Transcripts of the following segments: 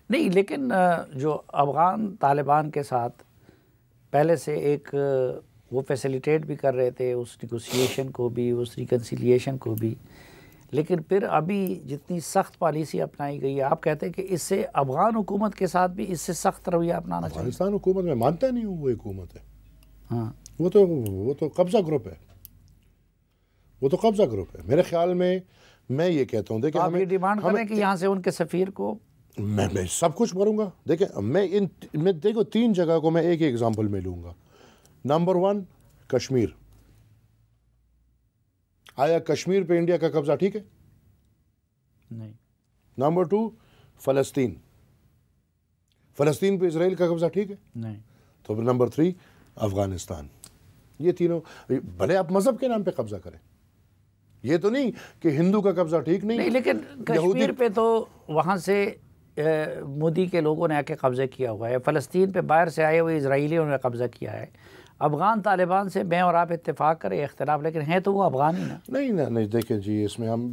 نہیں، لیکن جو افغان طالبان کے ساتھ پہلے سے ایک وہ فیسیلیٹیٹ بھی کر رہے تھے اس نیگوسیشن کو بھی، اس ریکنسیلیشن کو بھی، لیکن پھر ابھی جتنی سخت پالیسی اپنائی گئی ہے، آپ کہتے ہیں کہ اس سے افغان حکومت کے ساتھ بھی اس سے سخت رویہ اپنانا چاہیے؟ افغانستان حکومت میں مانتا نہیں ہوں وہ حکومت ہے، ہاں، وہ تو قبضہ گروپ ہے، وہ تو قبضہ گروپ ہے میرے خیال میں یہ کہتا ہوں دیکھیں آپ یہ ڈیمانڈ کریں کہ یہاں سے ان کے سفیر کو میں سب کچھ کروں گا. دیکھیں میں دیکھو 3 جگہ کو میں ایک ہی ایگزامپل میں لوں گا. نمبر 1 کشمیر. آیا کشمیر پہ انڈیا کا قبضہ ٹھیک ہے؟ نہیں. نمبر 2 فلسطین پہ اسرائیل کا قبضہ ٹھیک ہے؟ نہیں. تو پھر نمبر 3 افغانستان. یہ تینوں بھلے آپ مذہب کے نام پہ قبضہ کریں، یہ تو نہیں کہ ہندو کا قبضہ ٹھیک نہیں. لیکن کشمیر پہ تو وہاں سے مودی کے لوگوں نے آ کے قبضہ کیا ہوا ہے. فلسطین پہ باہر سے آئے ہوئے اسرائیلیوں نے قبضہ کیا ہے. افغان طالبان سے میں اور آپ اتفاق کریں اختلاف، لیکن ہیں تو وہ افغان ہی نا. نہیں دیکھیں جی، اس میں ہم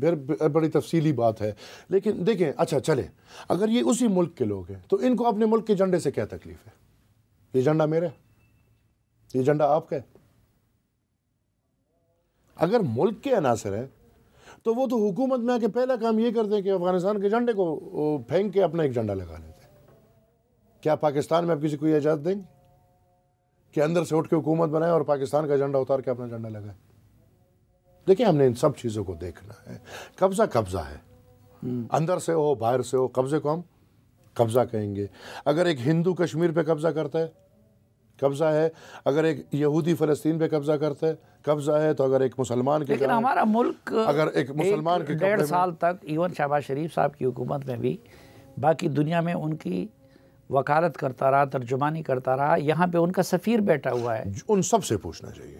بڑی تفصیلی بات ہے. لیکن دیکھیں اچھا چلیں، اگر یہ اسی ملک کے لوگ ہیں تو ان کو اپنے ملک کے جھنڈے سے کیا تکلیف ہے؟ یہ جھنڈا میرا ہے، یہ جھنڈا آپ کا ہے. اگر ملک کے عناصر ہیں تو وہ تو حکومت میں آ کے پہلا کام یہ کرتے ہیں کہ افغانستان کے جھنڈے کو پھینک کے اپنا ایک جھنڈا لگا لیتے ہیں. کیا پاکستان میں آپ کسی کو یہ اجازت دیں گے کہ اندر سے اٹھ کے حکومت بنائے اور پاکستان کا جھنڈا اتار کے اپنا جھنڈا لگائے؟ دیکھیں ہم نے ان سب چیزوں کو دیکھنا ہے. قبضہ ہے، اندر سے ہو باہر سے ہو، قبضے کو ہم قبضہ کہیں گے. اگر ایک ہندو کشمیر پہ قبضہ کرتا ہے قبضہ ہے، اگر ایک یہودی فلسطین پہ قبضہ کرتا ہے قبضہ ہے، تو اگر ایک مسلمان کے لیکن ہمارا ملک اگر ایک مسلمان کے 1.5 سال تک ایون شہباز شریف صاحب کی حکومت میں بھی باقی دنیا میں ان کی وکالت کرتا رہا، ترجمانی کرتا رہا. یہاں پہ ان کا سفیر بیٹھا ہوا ہے. ان سب سے پوچھنا چاہیے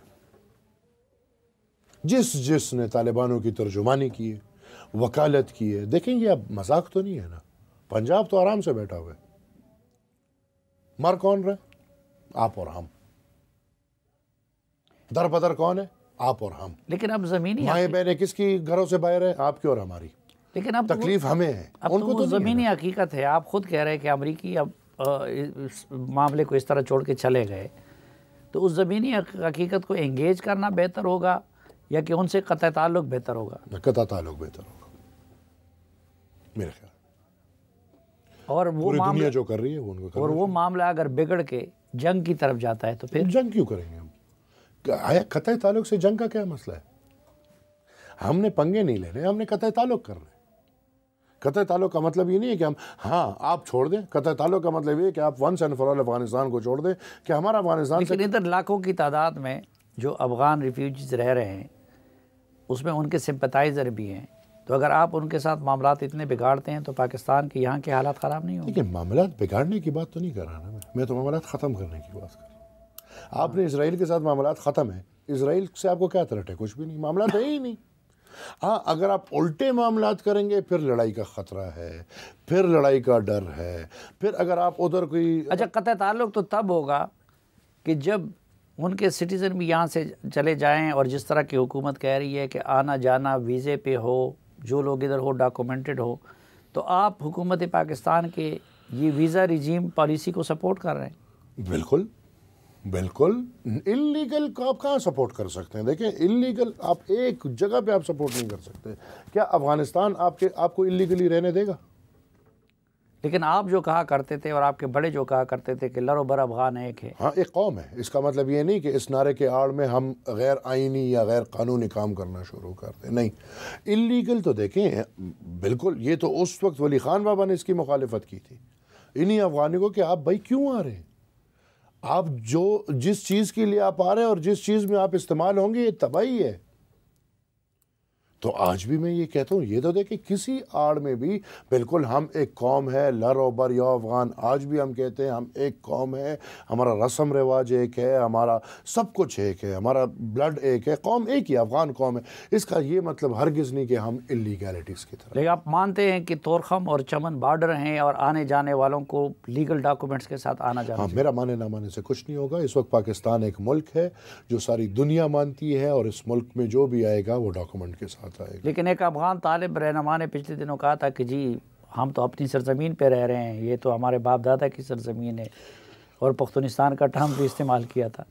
جس نے طالبانوں کی ترجمانی کی ہے، وکالت کی ہے. دیکھیں یہ اب مذاق تو نہیں ہے نا. پنجاب تو آرام سے بیٹھا ہوا ہے. مر کون رہے؟ آپ اور ہم. در بدر کون ہے؟ آپ اور ہم. لیکن اب زمینی مائیں بہنیں کس کی گھروں سے باہر ہیں؟ آپ کی اور ہماری. لیکن اب تکلیف ہمیں ہے، ان کو تو زمینی حقیقت ہے. آپ خود کہہ رہے ہیں کہ امریکی اب اس معاملے کو اس طرح چھوڑ کے چلے گئے، تو اس زمینی حقیقت کو انگیج کرنا بہتر ہوگا یا کہ ان سے قطع تعلق بہتر ہوگا؟ قطع تعلق بہتر ہوگا میرے خیال. اور وہ دنیا جو کر رہی ہے وہ ان کو اور وہ معاملہ اگر بگڑ کے جنگ کی طرف جاتا ہے تو پھر جنگ کیوں کریں گے ہم؟ آیا قطع تعلق سے جنگ کا کیا مسئلہ ہے؟ ہم نے پنگے نہیں لینے، ہم نے قطع تعلق کرنا ہے. قطع تعلق کا مطلب یہ نہیں ہے کہ ہم آپ چھوڑ دیں. قطع تعلق کا مطلب یہ ہے کہ آپ once and for all Afghanistan کو چھوڑ دیں کہ ہمارا افغانستان سے. لیکن ادھر لاکھوں کی تعداد میں جو افغان ریفیوجیز رہ رہے ہیں اس میں ان کے سمپتائزر بھی ہیں. تو اگر آپ ان کے ساتھ معاملات اتنے بگاڑتے ہیں تو پاکستان کے یہاں کے حالات خراب نہیں ہوں گے؟ لیکن معاملات بگاڑنے کی بات تو نہیں کر رہا نا میں تو معاملات ختم کرنے کی بات کر رہا ہوں. آپ نے اسرائیل کے ساتھ معاملات ختم ہیں. اسرائیل سے آپ کو کیا تھرٹ ہے؟ کچھ بھی نہیں. معاملات ہے ہی نہیں. ہاں اگر آپ الٹے معاملات کریں گے پھر لڑائی کا خطرہ ہے، پھر لڑائی کا ڈر ہے. پھر اگر آپ ادھر کوئی اچھا قطع تعلق تو تب ہوگا کہ جب ان کے سٹیزن بھی یہاں سے چلے جائیں اور جس طرح کی حکومت کہہ رہی ہے کہ آنا جانا ویزے پہ ہو، جو لوگ ادھر ہو ڈاکومنٹڈ ہو. تو آپ حکومت پاکستان کے یہ ویزا ریجیم پالیسی کو سپورٹ کر رہے ہیں؟ بالکل انلیگل کو آپ کہاں سپورٹ کر سکتے ہیں؟ دیکھیں انلیگل آپ ایک جگہ پہ آپ سپورٹ نہیں کر سکتے. کیا افغانستان آپ کو انلیگلی رہنے دے گا؟ لیکن آپ جو کہا کرتے تھے اور آپ کے بڑے جو کہا کرتے تھے کہ لرو بر افغان ایک ہے. ہاں ایک قوم ہے. اس کا مطلب یہ نہیں کہ اس نعرے کے آڑ میں ہم غیر آئینی یا غیر قانونی کام کرنا شروع کر دیں. نہیں، انلیگل تو دیکھیں بالکل. یہ تو اس وقت ولی خان بابا نے اس کی مخالفت کی تھی انہی افغانی کو کہ آپ بھائی کیوں آ رہے ہیں؟ آپ جس چیز کے لیے آپ آ رہے ہیں اور جس چیز میں آپ استعمال ہوں گے یہ تباہی ہے. تو آج بھی میں یہ کہتا ہوں یہ تو دیکھیں کسی آڑ میں بھی بالکل ہم ایک قوم ہے، لر و بر یا افغان. آج بھی ہم کہتے ہیں ہم ایک قوم ہے، ہمارا رسم رواج ایک ہے، ہمارا سب کچھ ایک ہے، ہمارا بلڈ ایک ہے، قوم ایک ہی افغان قوم ہے. اس کا یہ مطلب ہرگز نہیں کہ ہم انلیگیلٹیز کی طرف. لیکن آپ مانتے ہیں کہ طورخم اور چمن بارڈر ہیں اور آنے جانے والوں کو لیگل ڈاکومنٹس کے ساتھ آنا جانا؟ ہاں میرا مانے نہ مانے سے کچھ نہیں ہوگا. اس وقت پاکستان ایک ملک ہے جو ساری دنیا مانتی ہے اور اس ملک میں جو بھی آئے گا وہ ڈاکومنٹ کے ساتھ آئے گا. لیکن ایک افغان طالب رہنما نے پچھلے دنوں کہا تھا کہ جی ہم تو اپنی سرزمین پہ رہ رہے ہیں، یہ تو ہمارے باپ دادا کی سرزمین ہے، اور پختونستان کا ٹرم بھی استعمال کیا تھا۔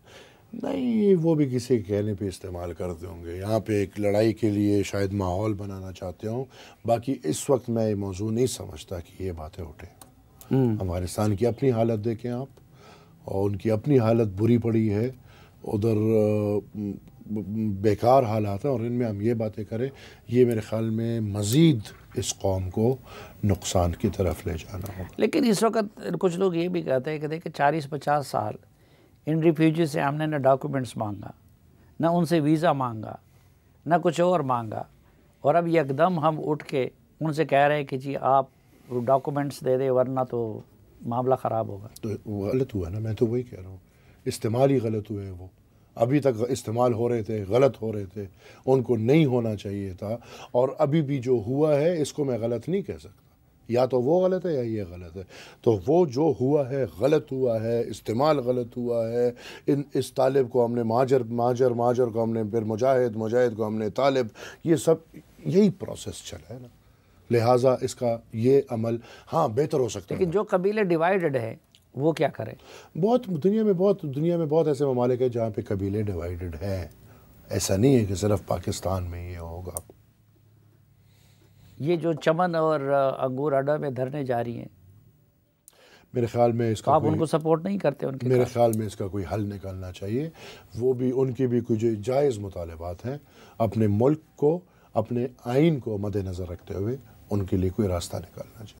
نہیں، وہ بھی کسی کے کہنے پہ استعمال کرتے ہوں گے، یہاں پہ ایک لڑائی کے لیے شاید ماحول بنانا چاہتے ہوں۔ باقی اس وقت میں یہ موضوع نہیں سمجھتا کہ یہ باتیں اٹھیں۔ افغانستان کی اپنی حالت دیکھیں آپ، اور ان کی اپنی حالت بری پڑی ہے، ادھر بیکار حالات ہیں، اور ان میں ہم یہ باتیں کریں، یہ میرے خیال میں مزید اس قوم کو نقصان کی طرف لے جانا ہوگا۔ لیکن اس وقت کچھ لوگ یہ بھی کہتے ہیں کہ دیکھیں 40-50 سال ان ریفیوجی سے ہم نے نہ ڈاکومنٹس مانگا، نہ ان سے ویزا مانگا، نہ کچھ اور مانگا، اور اب یکدم ہم اٹھ کے ان سے کہہ رہے ہیں کہ جی آپ ڈاکومنٹس دے دیں ورنہ تو معاملہ خراب ہوگا۔ تو وہ غلط ہوا نا، میں تو وہی کہہ رہا ہوں، استعمال ہی غلط ہوئے ہیں۔ وہ ابھی تک استعمال ہو رہے تھے، غلط ہو رہے تھے، ان کو نہیں ہونا چاہیے تھا، اور ابھی بھی جو ہوا ہے اس کو میں غلط نہیں کہہ سکتا، یا تو وہ غلط ہے یا یہ غلط ہے۔ تو وہ جو ہوا ہے غلط ہوا ہے، استعمال غلط ہوا ہے۔ اس طالب کو ہم نے مہاجر کو ہم نے پھر مجاہد کو ہم نے طالب، یہ سب یہی پروسیس چلا ہے نا، لہٰذا اس کا یہ عمل ہاں بہتر ہو سکتا ہے۔ لیکن جو قبیلے ڈیوائیڈڈ ہیں وہ کیا کریں؟ دنیا میں بہت ایسے ممالک ہیں جہاں پہ قبیلے ڈیوائیڈڈ ہیں، ایسا نہیں ہے کہ صرف پاکستان میں یہ ہوگا۔ یہ جو چمن اور انگور اڈا میں دھرنے جاری ہیں، میرے خیال میں اس کا آپ ان کو سپورٹ نہیں کرتے؟ ان کے میرے خیال میں اس کا کوئی حل نکالنا چاہیے، وہ بھی ان کی بھی کچھ جائز مطالبات ہیں، اپنے ملک کو، اپنے آئین کو مد نظر رکھتے ہوئے ان کے لیے کوئی راستہ نکالنا چاہیے۔